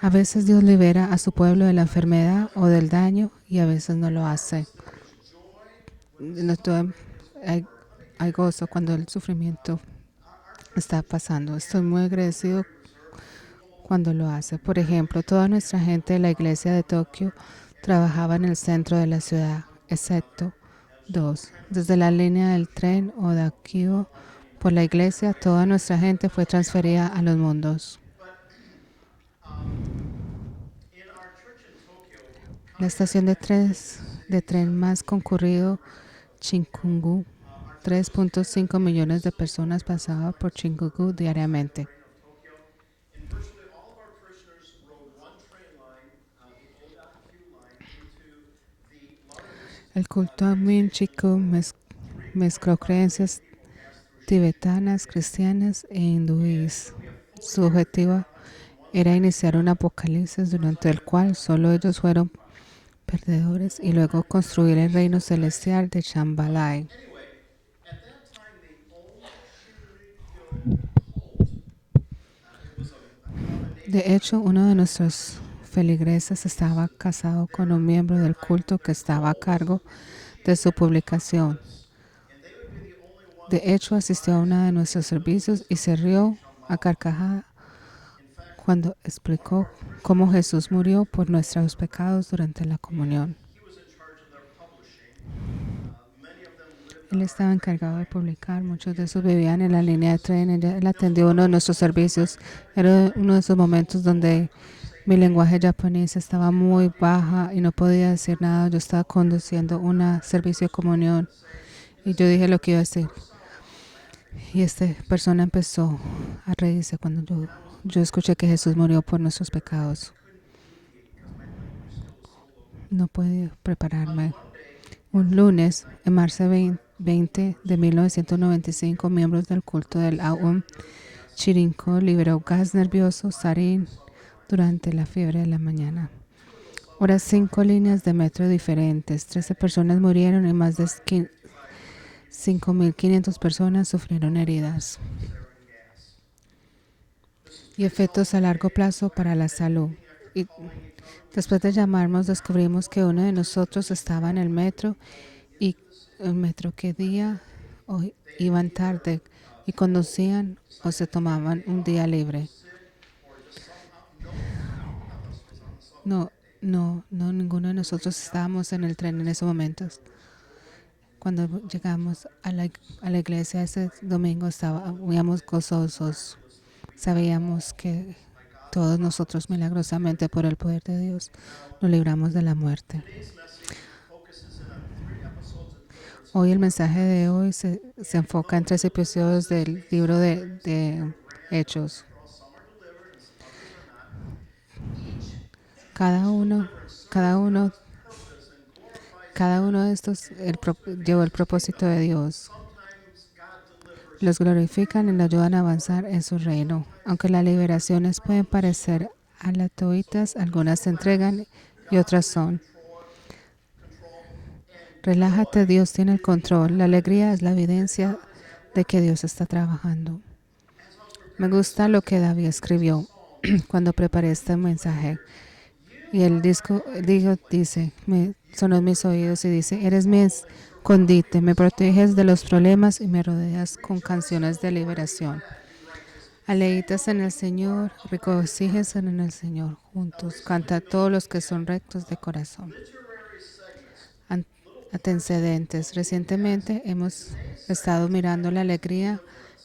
A veces Dios libera a su pueblo de la enfermedad o del daño y a veces no lo hace. No todo- hay, hay gozo cuando el sufrimiento está pasando. Estoy muy agradecido cuando lo hace. Por ejemplo, toda nuestra gente de la iglesia de Tokio trabajaba en el centro de la ciudad, excepto dos. Desde la línea del tren o de Akibo por la iglesia, toda nuestra gente fue transferida a los mundos. La estación de tren más concurrido, Chingungu, 3.5 millones de personas pasaban por Chingungu diariamente. El culto a Minchiku mezcló creencias tibetanas, cristianas e hindúes. Su objetivo era iniciar un apocalipsis durante el cual solo ellos fueron perdedores y luego construir el reino celestial de Shambhalai. De hecho, uno de nuestros feligreses estaba casado con un miembro del culto que estaba a cargo de su publicación. De hecho, asistió a uno de nuestros servicios y se rió a carcajada cuando explicó cómo Jesús murió por nuestros pecados durante la comunión. Él estaba encargado de publicar, muchos de esos vivían en la línea de tren. Él atendió uno de nuestros servicios. Era uno de esos momentos donde mi lenguaje japonés estaba muy baja y no podía decir nada. Yo estaba conduciendo un servicio de comunión y yo dije lo que iba a decir. Y esta persona empezó a reírse cuando yo escuché que Jesús murió por nuestros pecados. No pude prepararme. Un lunes, en marzo 20 de 1995, miembros del culto del Aum Chirinko liberó gas nervioso sarin durante la fiebre de la mañana. Ahora 5 líneas de metro diferentes, 13 personas murieron y más de 5.500 personas sufrieron heridas. Y efectos a largo plazo para la salud. Y después de llamarnos, descubrimos que uno de nosotros estaba en el metro y el metro que día o iban tarde y conducían o se tomaban un día libre. No, ninguno de nosotros estábamos en el tren en esos momentos. Cuando llegamos a la iglesia ese domingo estábamos gozosos. Sabíamos que todos nosotros milagrosamente por el poder de Dios nos libramos de la muerte. Hoy el mensaje de hoy se enfoca en 3 episodios del libro de Hechos. Cada uno, cada uno, cada uno de estos llevó el propósito de Dios. Los glorifican y los ayudan a avanzar en su reino. Aunque las liberaciones pueden parecer aleatorias, algunas se entregan y otras son. Relájate, Dios tiene el control. La alegría es la evidencia de que Dios está trabajando. Me gusta lo que David escribió cuando preparé este mensaje. Y el dice, me sonó en mis oídos y dice, eres mi escondite, me proteges de los problemas y me rodeas con canciones de liberación. Aleitas en el Señor, regocíjense en el Señor juntos. Canta a todos los que son rectos de corazón. Antecedentes. Recientemente hemos estado mirando la alegría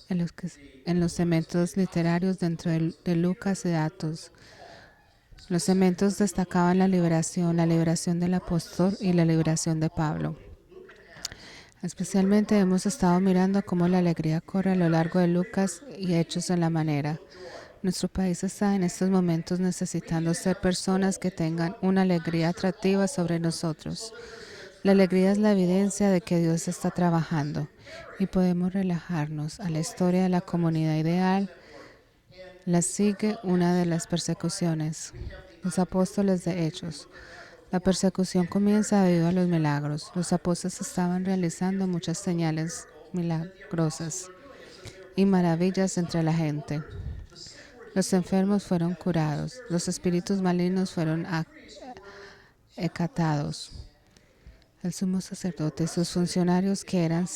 en los segmentos literarios dentro de Lucas y de Atos. Los segmentos destacaban la liberación del apóstol y la liberación de Pablo. Especialmente hemos estado mirando cómo la alegría corre a lo largo de Lucas y Hechos en la manera. Nuestro país está en estos momentos necesitando ser personas que tengan una alegría atractiva sobre nosotros. La alegría es la evidencia de que Dios está trabajando y podemos relajarnos a la historia de la comunidad ideal. La sigue una de las persecuciones. Los apóstoles de Hechos. La persecución comienza debido a los milagros. Los apóstoles estaban realizando muchas señales milagrosas y maravillas entre la gente. Los enfermos fueron curados. Los espíritus malignos fueron acatados. El sumo sacerdote y sus funcionarios, que eran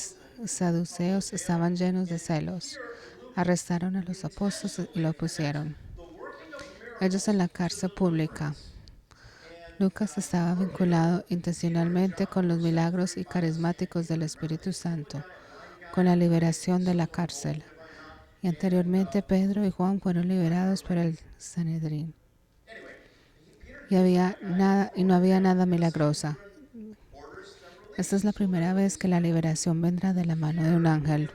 saduceos, estaban llenos de celos. Arrestaron a los apóstoles y los pusieron ellos en la cárcel pública. Lucas estaba vinculado intencionalmente con los milagros y carismáticos del Espíritu Santo, con la liberación de la cárcel. Y anteriormente Pedro y Juan fueron liberados por el Sanedrín. Y no había nada milagrosa. Esta es la primera vez que la liberación vendrá de la mano de un ángel.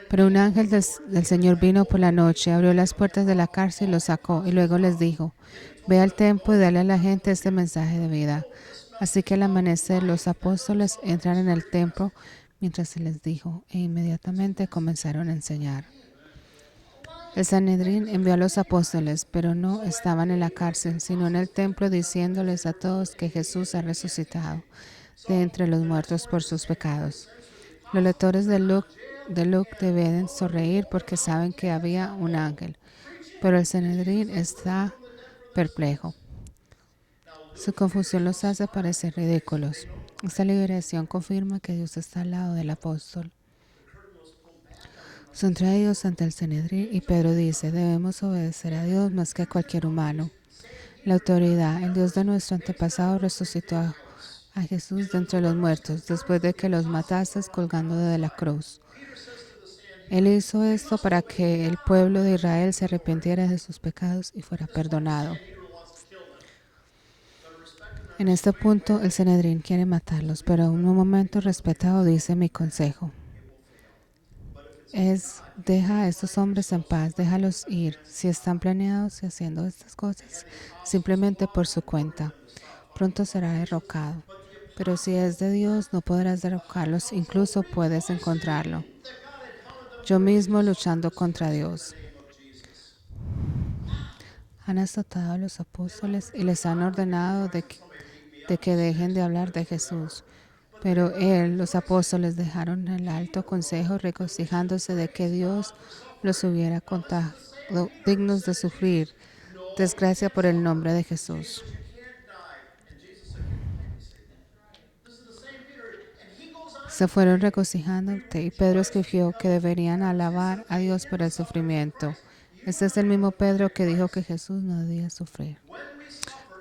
Pero un ángel del Señor vino por la noche, abrió las puertas de la cárcel y los sacó, y luego les dijo: ve al templo y dale a la gente este mensaje de vida. Así que al amanecer los apóstoles entraron en el templo mientras se les dijo, e inmediatamente comenzaron a enseñar. El Sanedrín envió a los apóstoles, pero no estaban en la cárcel, sino en el templo, diciéndoles a todos que Jesús ha resucitado de entre los muertos por sus pecados. Los lectores de Luke deben sonreír porque saben que había un ángel, pero el Sanedrín está perplejo. Su confusión los hace parecer ridículos. Esta liberación confirma que Dios está al lado del apóstol. Son traídos ante el Sanedrín y Pedro dice: debemos obedecer a Dios más que a cualquier humano. La autoridad, el Dios de nuestro antepasado, resucitó a Jesús de entre los muertos después de que los matases colgando de la cruz. Él hizo esto para que el pueblo de Israel se arrepintiera de sus pecados y fuera perdonado. En este punto, el Sanedrín quiere matarlos, pero en un momento respetado dice: mi consejo es: deja a estos hombres en paz, déjalos ir. Si están planeados y haciendo estas cosas simplemente por su cuenta, pronto será derrocado. Pero si es de Dios, no podrás derrocarlos, incluso puedes encontrarlo. Yo mismo luchando contra Dios. Han azotado a los apóstoles y les han ordenado de que dejen de hablar de Jesús. Pero los apóstoles dejaron el alto consejo, regocijándose de que Dios los hubiera contado dignos de sufrir desgracia por el nombre de Jesús. Se fueron regocijando y Pedro escribió que deberían alabar a Dios por el sufrimiento. Este es el mismo Pedro que dijo que Jesús no debía sufrir.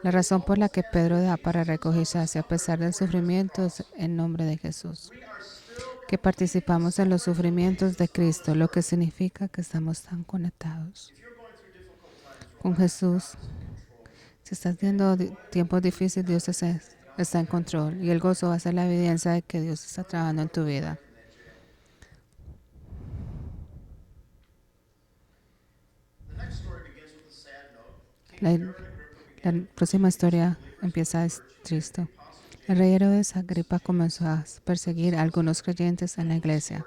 La razón por la que Pedro da para regocijarse a pesar del sufrimiento es en nombre de Jesús. Que participamos en los sufrimientos de Cristo, lo que significa que estamos tan conectados con Jesús. Si estás viendo tiempos difíciles, Dios está en control y el gozo va a ser la evidencia de que Dios está trabajando en tu vida. La próxima historia empieza triste. El rey Herodes Agripa comenzó a perseguir a algunos creyentes en la iglesia.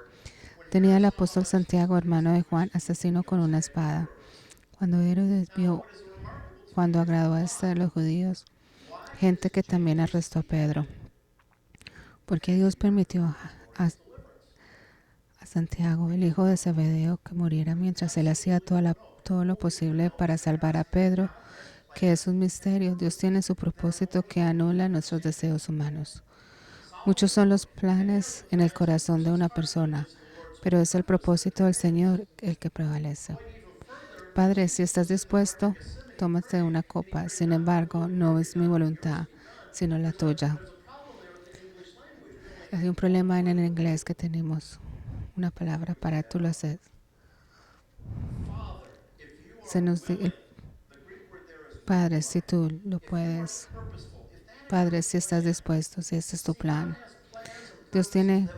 Tenía al apóstol Santiago, hermano de Juan, asesino con una espada. Cuando Herodes vio cuando agradó a los judíos, gente que también arrestó a Pedro. Porque Dios permitió a Santiago, el hijo de Zebedeo, que muriera mientras él hacía todo lo posible para salvar a Pedro, que es un misterio. Dios tiene su propósito que anula nuestros deseos humanos. Muchos son los planes en el corazón de una persona, pero es el propósito del Señor el que prevalece. Padre, si estás dispuesto, tómate una copa. Sin embargo, no es mi voluntad, sino la tuya. Hay un problema en el inglés que tenemos una palabra para tú lo haces. Padre, si tú lo puedes. Padre, si estás dispuesto, si este es tu plan. Dios tiene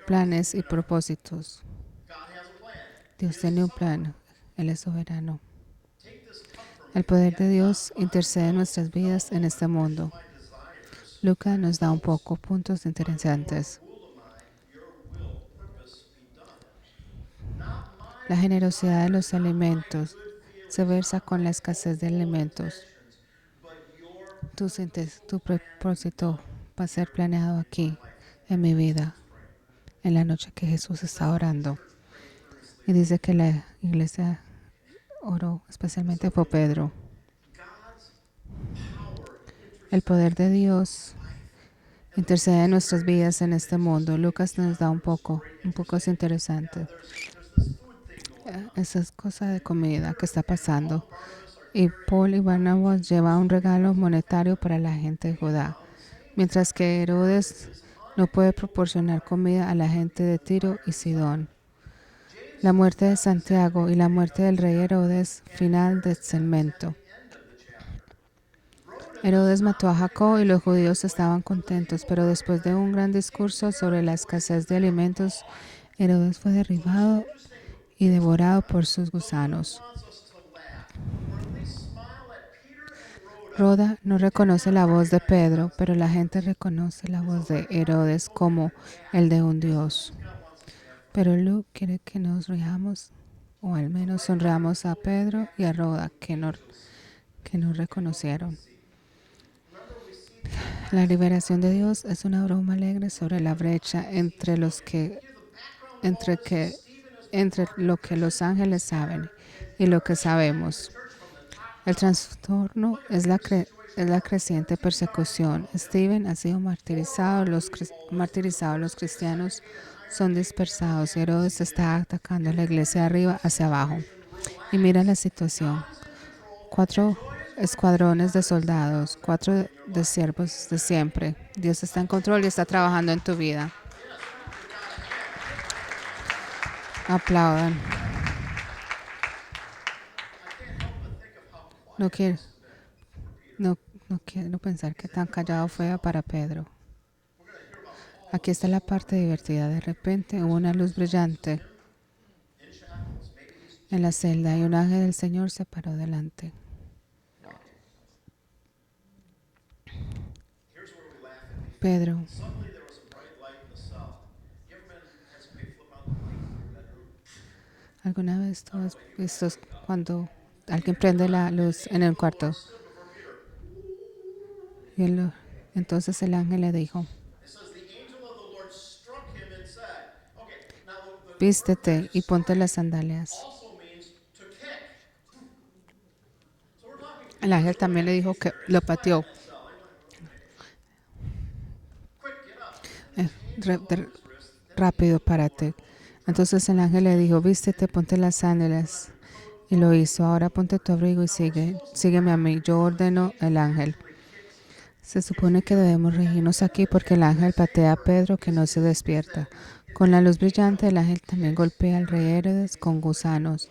planes y propósitos. Dios tiene un plan. Él es soberano. El poder de Dios intercede en nuestras vidas en este mundo. Lucas nos da un poco puntos interesantes. La generosidad de los alimentos se versa con la escasez de alimentos. Tu propósito va a ser planeado aquí, en mi vida, en la noche que Jesús está orando. Y dice que la iglesia oró especialmente por Pedro. El poder de Dios intercede en nuestras vidas en este mundo. Lucas nos da un poco es interesante. Esa es cosa de comida que está pasando. Y Paul y Barnabas llevan un regalo monetario para la gente de Judá, mientras que Herodes no puede proporcionar comida a la gente de Tiro y Sidón. La muerte de Santiago y la muerte del rey Herodes, final del segmento. Herodes mató a Jacob y los judíos estaban contentos, pero después de un gran discurso sobre la escasez de alimentos, Herodes fue derribado y devorado por sus gusanos. Roda no reconoce la voz de Pedro, pero la gente reconoce la voz de Herodes como el de un dios. Pero Luke quiere que nos riamos, o al menos sonreamos a Pedro y a Roda, que no reconocieron. La liberación de Dios es una broma alegre sobre la brecha entre lo que los ángeles saben y lo que sabemos. El trastorno es la creciente persecución. Stephen ha sido martirizado, los cristianos son dispersados. Herodes está atacando a la iglesia de arriba hacia abajo. Y mira la situación. 4 escuadrones de soldados, 4 de siervos de siempre. Dios está en control y está trabajando en tu vida. Aplaudan. No quiero pensar que tan callado fue para Pedro. Aquí está la parte divertida. De repente hubo una luz brillante en la celda y un ángel del Señor se paró delante. Pedro. ¿Alguna vez tú has visto cuando alguien prende la luz en el cuarto? Y entonces el ángel le dijo, vístete y ponte las sandalias. El ángel también le dijo que lo pateó. Rápido, párate. Entonces el ángel le dijo, vístete, ponte las sandalias. Y lo hizo. Ahora ponte tu abrigo y sígueme a mí. Yo ordeno el ángel. Se supone que debemos regirnos aquí porque el ángel patea a Pedro que no se despierta. Con la luz brillante, el ángel también golpea al rey Herodes con gusanos.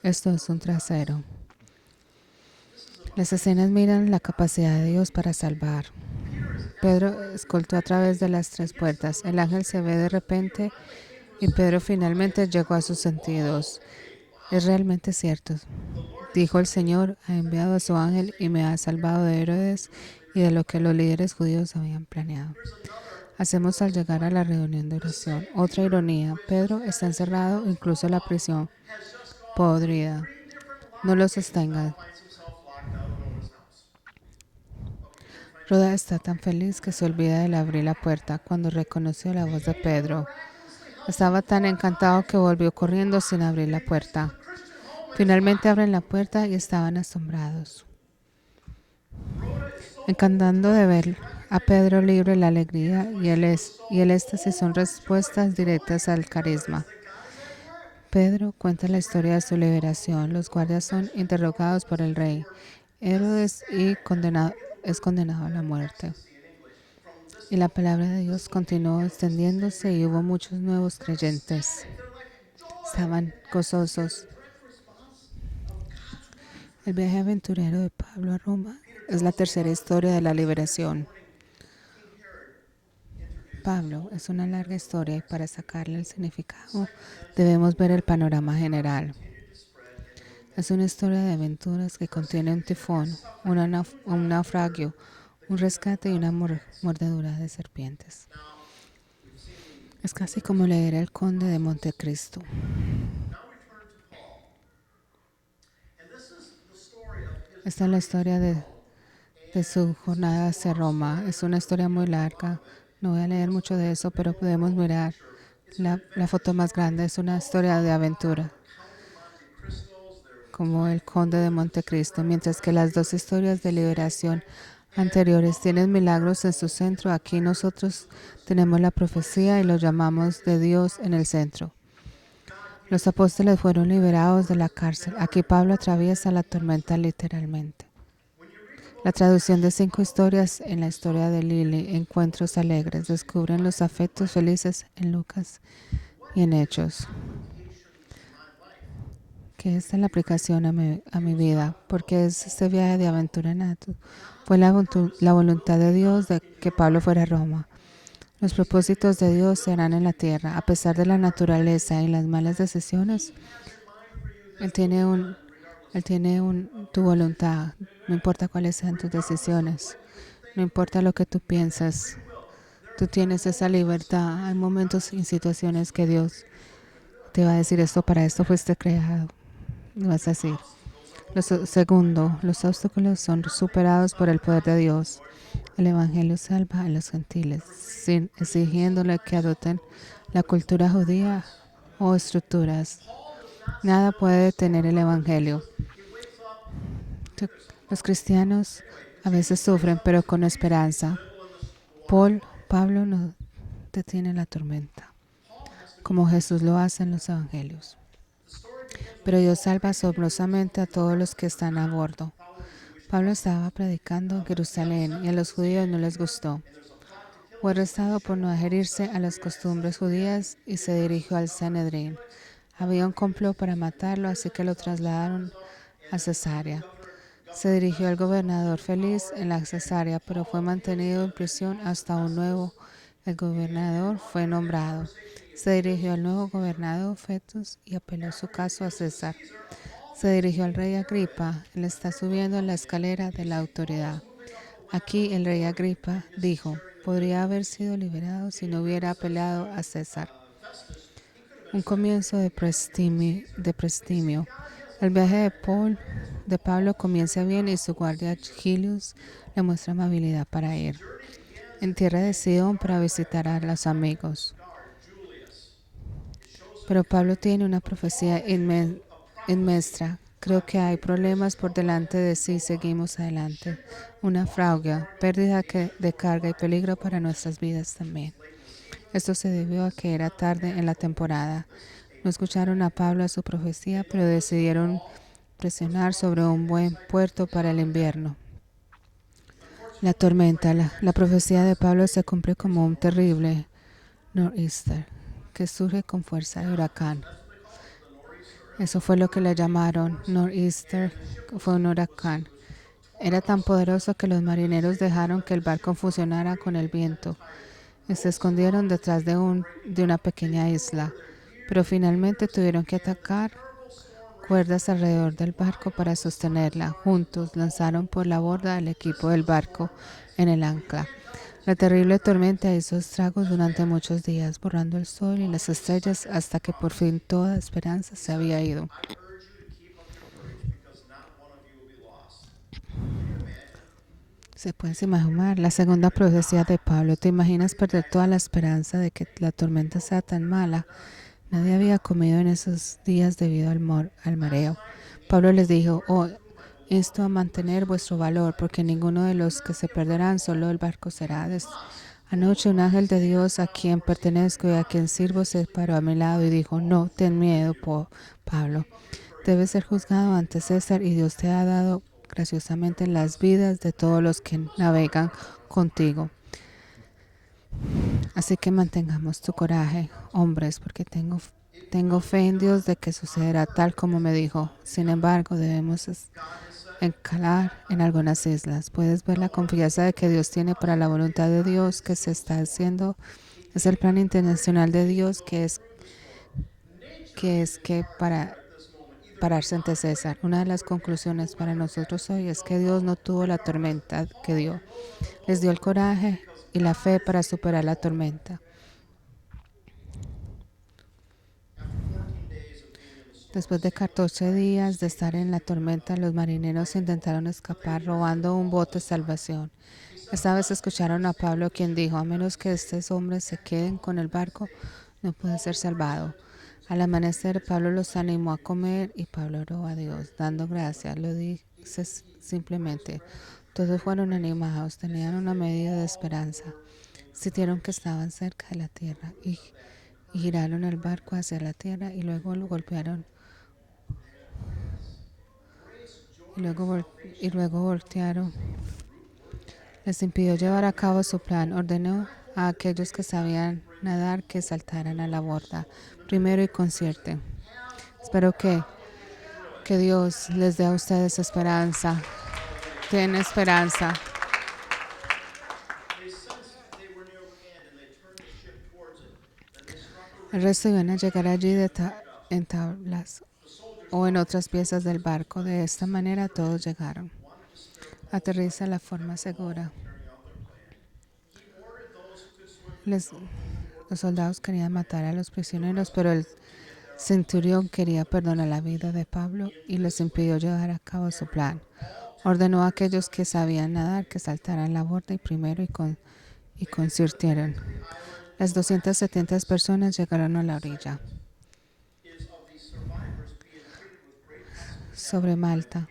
Esto es un trasero. Las escenas miran la capacidad de Dios para salvar. Pedro escoltó a través de las 3 puertas. El ángel se ve de repente y Pedro finalmente llegó a sus sentidos. Es realmente cierto. Dijo el Señor, ha enviado a su ángel y me ha salvado de Herodes y de lo que los líderes judíos habían planeado. Hacemos al llegar a la reunión de oración. Otra ironía, Pedro está encerrado, incluso la prisión podrida. No lo sostengan. Roda está tan feliz que se olvida de abrir la puerta cuando reconoció la voz de Pedro. Estaba tan encantado que volvió corriendo sin abrir la puerta. Finalmente abren la puerta y estaban asombrados. Encantando de ver a Pedro libre, la alegría y el éxtasis son respuestas directas al carisma. Pedro cuenta la historia de su liberación. Los guardias son interrogados por el rey. Herodes es condenado a la muerte. Y la palabra de Dios continuó extendiéndose y hubo muchos nuevos creyentes. Estaban gozosos. El viaje aventurero de Pablo a Roma es la tercera historia de la liberación. Pablo es una larga historia y para sacarle el significado debemos ver el panorama general. Es una historia de aventuras que contiene un tifón, un naufragio, un rescate y una mordedura de serpientes. Es casi como leer El Conde de Montecristo. Esta es la historia de su jornada hacia Roma. Es una historia muy larga. No voy a leer mucho de eso, pero podemos mirar La foto más grande es una historia de aventura, como El Conde de Montecristo, mientras que las dos historias de liberación anteriores tienen milagros en su centro. Aquí nosotros tenemos la profecía y lo llamamos de Dios en el centro. Los apóstoles fueron liberados de la cárcel. Aquí Pablo atraviesa la tormenta literalmente. La traducción de 5 historias en la historia de Lily, Encuentros Alegres, descubren los afectos felices en Lucas y en Hechos. Que esta es la aplicación a mi vida, porque es este viaje de aventura nato. Fue la voluntad de Dios de que Pablo fuera a Roma. Los propósitos de Dios serán en la tierra, a pesar de la naturaleza y las malas decisiones. Él tiene tu voluntad, no importa cuáles sean tus decisiones, no importa lo que tú piensas, tú tienes esa libertad. Hay momentos y situaciones que Dios te va a decir esto, para esto fuiste creado. Y vas a decir. Segundo, los obstáculos son superados por el poder de Dios. El Evangelio salva a los gentiles, sin exigiéndole que adopten la cultura judía o estructuras. Nada puede detener el Evangelio. Los cristianos a veces sufren, pero con esperanza. Pablo no detiene la tormenta, como Jesús lo hace en los Evangelios. Pero Dios salva asombrosamente a todos los que están a bordo. Pablo estaba predicando en Jerusalén y a los judíos no les gustó. Fue arrestado por no adherirse a las costumbres judías y se dirigió al Sanedrín. Había un complot para matarlo, así que lo trasladaron a Cesarea. Se dirigió al gobernador Félix en la Cesarea, pero fue mantenido en prisión hasta un nuevo. El gobernador fue nombrado. Se dirigió al nuevo gobernador Festus y apeló su caso a César. Se dirigió al rey Agripa. Él está subiendo en la escalera de la autoridad. Aquí el rey Agripa dijo, podría haber sido liberado si no hubiera apelado a César. Un comienzo de prestigio. El viaje de Pablo comienza bien y su guardia Gilius le muestra amabilidad para ir. En tierra de Sidón para visitar a los amigos. Pero Pablo tiene una profecía inmenstra. Creo que hay problemas por delante de si seguimos adelante. Una fraude, pérdida de carga y peligro para nuestras vidas también. Esto se debió a que era tarde en la temporada. No escucharon a Pablo a su profecía, pero decidieron presionar sobre un buen puerto para el invierno. La tormenta, la profecía de Pablo se cumple como un terrible nor'easter que surge con fuerza de huracán. Eso fue lo que le llamaron nor'easter, fue un huracán. Era tan poderoso que los marineros dejaron que el barco funcionara con el viento y se escondieron detrás de una pequeña isla, pero finalmente tuvieron que atacar cuerdas alrededor del barco para sostenerla. Juntos lanzaron por la borda al equipo del barco en el ancla. La terrible tormenta hizo estragos durante muchos días, borrando el sol y las estrellas hasta que por fin toda esperanza se había ido. Se puede imaginar la segunda profecía de Pablo. ¿Te imaginas perder toda la esperanza de que la tormenta sea tan mala? Nadie había comido en esos días debido al mareo. Pablo les dijo, insto a mantener vuestro valor, porque ninguno de los que se perderán, solo el barco será. Anoche un ángel de Dios a quien pertenezco y a quien sirvo se paró a mi lado y dijo, no, ten miedo, Pablo. Debes ser juzgado ante César y Dios te ha dado graciosamente las vidas de todos los que navegan contigo. Así que mantengamos tu coraje, hombres, porque tengo fe en Dios de que sucederá tal como me dijo. Sin embargo, debemos encalar en algunas islas. Puedes ver la confianza de que Dios tiene para la voluntad de Dios que se está haciendo. Es el plan internacional de Dios que para pararse ante César. Una de las conclusiones para nosotros hoy es que Dios no tuvo la tormenta que dio. Les dio el coraje y la fe para superar la tormenta. Después de 14 días de estar en la tormenta, los marineros intentaron escapar robando un bote de salvación. Esta vez escucharon a Pablo, quien dijo, a menos que estos hombres se queden con el barco, no puede ser salvado. Al amanecer, Pablo los animó a comer y Pablo oró a Dios, dando gracias. Lo dice simplemente. Todos fueron animados, tenían una medida de esperanza. Sintieron que estaban cerca de la tierra y giraron el barco hacia la tierra y luego lo golpearon y luego voltearon. Les impidió llevar a cabo su plan. Ordenó a aquellos que sabían nadar que saltaran a la borda primero y concierten. Espero que Dios les dé a ustedes esperanza. Tienen esperanza. El resto iban a llegar allí en tablas o en otras piezas del barco. De esta manera todos llegaron. Aterriza la forma segura. Los soldados querían matar a los prisioneros, pero el centurión quería perdonar la vida de Pablo y les impidió llevar a cabo su plan. Ordenó a aquellos que sabían nadar que saltaran la borda primero y convirtieron. Las 270 personas llegaron a la orilla. Sobre Malta.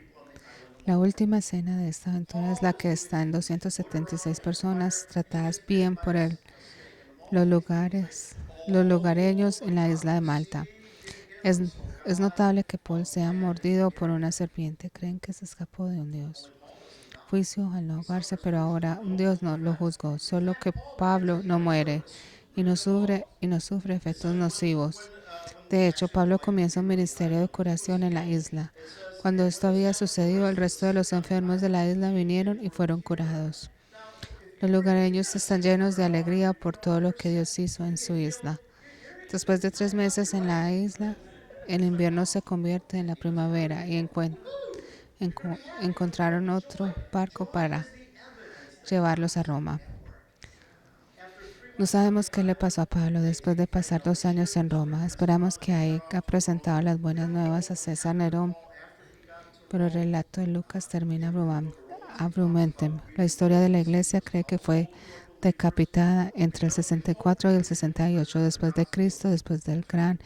La última escena de esta aventura es la que está en 276 personas tratadas bien por los lugareños en la isla de Malta. Es notable que Paul sea mordido por una serpiente. Creen que se escapó de un dios. Juicio al no ahogarse, pero ahora un dios no lo juzgó. Solo que Pablo no muere y no sufre efectos nocivos. De hecho, Pablo comienza un ministerio de curación en la isla. Cuando esto había sucedido, el resto de los enfermos de la isla vinieron y fueron curados. Los lugareños están llenos de alegría por todo lo que Dios hizo en su isla. Después de 3 meses en la isla, el invierno se convierte en la primavera y encontraron otro barco para llevarlos a Roma. No sabemos qué le pasó a Pablo después de pasar 2 años en Roma. Esperamos que haya presentado las buenas nuevas a César Nerón, pero el relato de Lucas termina abruptamente. La historia de la iglesia cree que fue decapitada entre el 64 y el 68 después de Cristo, después del gran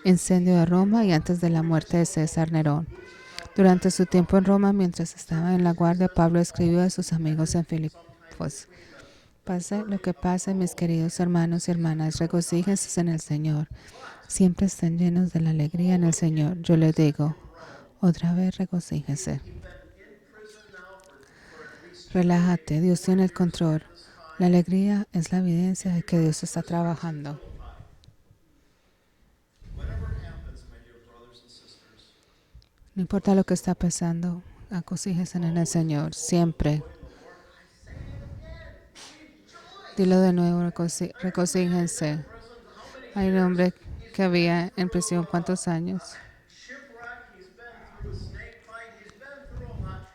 incendio de Roma y antes de la muerte de César Nerón. Durante su tiempo en Roma, mientras estaba en la guardia, Pablo escribió a sus amigos en Filipos: pase lo que pase, mis queridos hermanos y hermanas, regocíjense en el Señor. Siempre estén llenos de la alegría en el Señor. Yo les digo, otra vez regocíjense. Relájate, Dios tiene el control. La alegría es la evidencia de que Dios está trabajando. No importa lo que está pasando, acocíjense en el Señor, siempre. Dilo de nuevo, regocíjense. Hay un hombre que había en prisión, ¿cuántos años?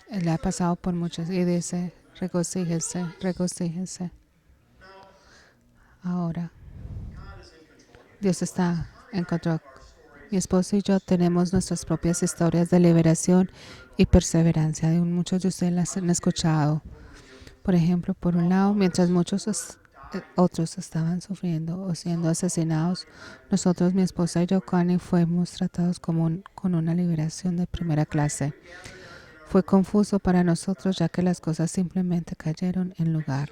Él ha pasado por muchos y dice, regocíjense, regocíjense. Ahora, Dios está en control. Mi esposo y yo tenemos nuestras propias historias de liberación y perseverancia. Muchos de ustedes las han escuchado. Por ejemplo, por un lado, mientras muchos otros estaban sufriendo o siendo asesinados, nosotros, mi esposa y yo, Connie, fuimos tratados con una liberación de primera clase. Fue confuso para nosotros ya que las cosas simplemente cayeron en lugar.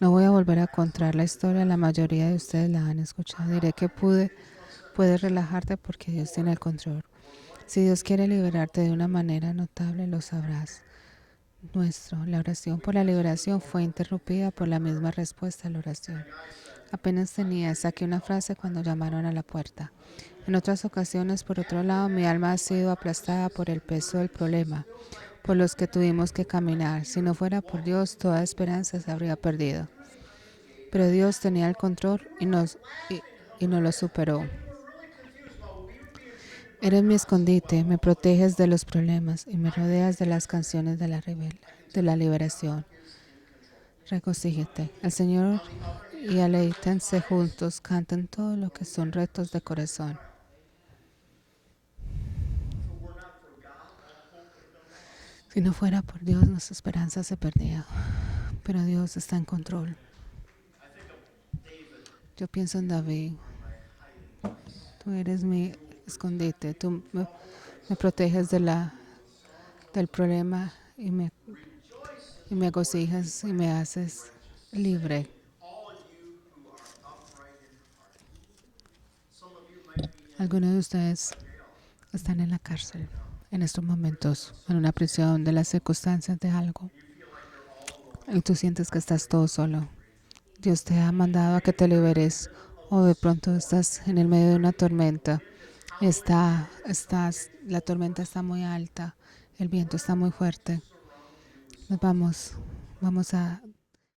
No voy a volver a contar la historia, la mayoría de ustedes la han escuchado. Diré que puedes relajarte porque Dios tiene el control. Si Dios quiere liberarte de una manera notable, lo sabrás. La oración por la liberación fue interrumpida por la misma respuesta a la oración. Apenas saqué una frase cuando llamaron a la puerta. En otras ocasiones, por otro lado, mi alma ha sido aplastada por el peso del problema, por los que tuvimos que caminar. Si no fuera por Dios, toda esperanza se habría perdido. Pero Dios tenía el control y nos lo superó. Eres mi escondite, me proteges de los problemas y me rodeas de las canciones de la liberación. Regocíjate. El Señor y aleítense juntos, canten todo lo que son retos de corazón. Si no fuera por Dios, nuestra esperanza se perdía. Pero Dios está en control. Yo pienso en David. Tú eres mi escondite. Tú me proteges del problema y me agocijas y me haces libre. Algunos de ustedes están en la cárcel en estos momentos, en una prisión de las circunstancias de algo. Y tú sientes que estás todo solo. Dios te ha mandado a que te liberes. O de pronto estás en el medio de una tormenta. La tormenta está muy alta. El viento está muy fuerte. Nos vamos a